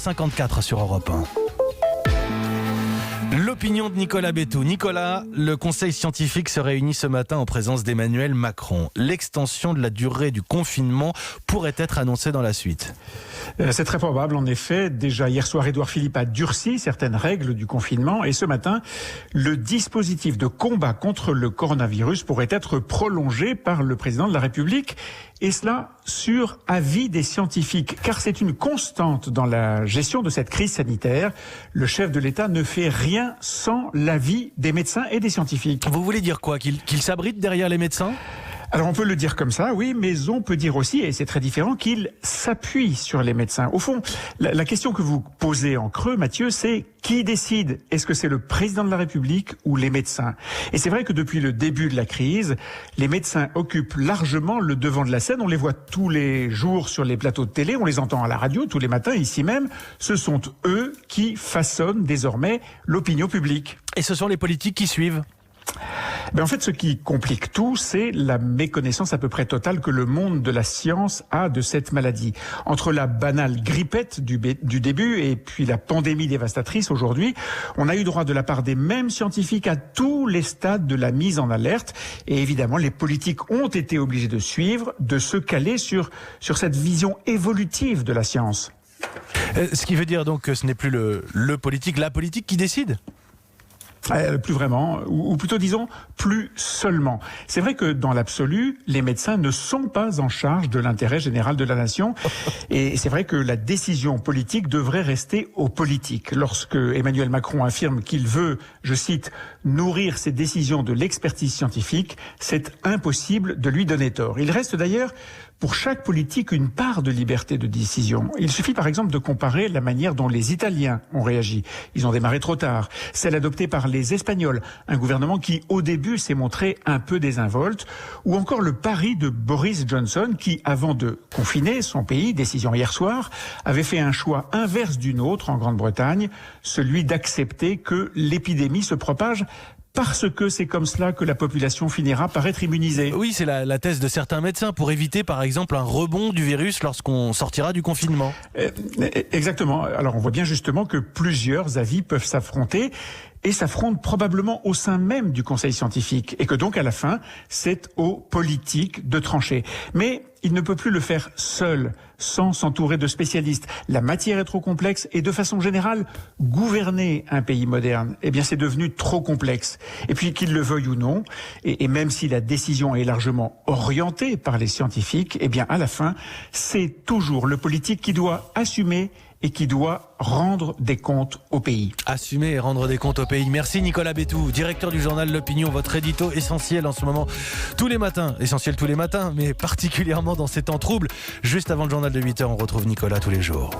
8h54 sur Europe 1. L'opinion de Nicolas Bétou. Nicolas, le conseil scientifique se réunit ce matin en présence d'Emmanuel Macron. L'extension de la durée du confinement pourrait être annoncée dans la suite. C'est très probable, en effet. Déjà hier soir, Édouard Philippe a durci certaines règles du confinement et ce matin, le dispositif de combat contre le coronavirus pourrait être prolongé par le président de la République. Et cela sur avis des scientifiques, car c'est une constante dans la gestion de cette crise sanitaire. Le chef de l'État ne fait rien sans l'avis des médecins et des scientifiques. Vous voulez dire quoi ? Qu'il s'abrite derrière les médecins ? Alors on peut le dire comme ça, oui, mais on peut dire aussi, et c'est très différent, qu'il s'appuie sur les médecins. Au fond, la question que vous posez en creux, Mathieu, c'est qui décide ? Est-ce que c'est le président de la République ou les médecins ? Et c'est vrai que depuis le début de la crise, les médecins occupent largement le devant de la scène. On les voit tous les jours sur les plateaux de télé, on les entend à la radio tous les matins, ici même. Ce sont eux qui façonnent désormais l'opinion publique. Et ce sont les politiques qui suivent ? En fait, ce qui complique tout, c'est la méconnaissance à peu près totale que le monde de la science a de cette maladie. Entre la banale grippette du début et puis la pandémie dévastatrice aujourd'hui, on a eu droit de la part des mêmes scientifiques à tous les stades de la mise en alerte. Et évidemment, les politiques ont été obligés de suivre, de se caler sur cette vision évolutive de la science. Ce qui veut dire donc que ce n'est plus la politique qui décide ? Plus vraiment, ou plutôt disons, plus seulement. C'est vrai que dans l'absolu, les médecins ne sont pas en charge de l'intérêt général de la nation. Et c'est vrai que la décision politique devrait rester aux politiques. Lorsque Emmanuel Macron affirme qu'il veut, je cite, nourrir ses décisions de l'expertise scientifique, c'est impossible de lui donner tort. Il reste d'ailleurs pour chaque politique une part de liberté de décision. Il suffit par exemple de comparer la manière dont les Italiens ont réagi. Ils ont démarré trop tard. Celle adoptée par les Espagnols, un gouvernement qui au début s'est montré un peu désinvolte, ou encore le pari de Boris Johnson qui, avant de confiner son pays, décision hier soir, avait fait un choix inverse du nôtre en Grande-Bretagne, celui d'accepter que l'épidémie se propage parce que c'est comme cela que la population finira par être immunisée. Oui, c'est la thèse de certains médecins pour éviter par exemple un rebond du virus lorsqu'on sortira du confinement. Exactement. Alors on voit bien justement que plusieurs avis peuvent s'affronter et s'affrontent probablement au sein même du conseil scientifique et que donc à la fin, c'est aux politiques de trancher. Mais il ne peut plus le faire seul, sans s'entourer de spécialistes. La matière est trop complexe et de façon générale, gouverner un pays moderne, c'est devenu trop complexe. Et puis qu'il le veuille ou non, et même si la décision est largement orientée par les scientifiques, à la fin, c'est toujours le politique qui doit assumer et qui doit rendre des comptes au pays. Assumer et rendre des comptes au pays. Merci Nicolas Bétou, directeur du journal L'Opinion, votre édito essentiel en ce moment, tous les matins, essentiel tous les matins, mais particulièrement dans ces temps troubles. Juste avant le journal de 8h, on retrouve Nicolas tous les jours.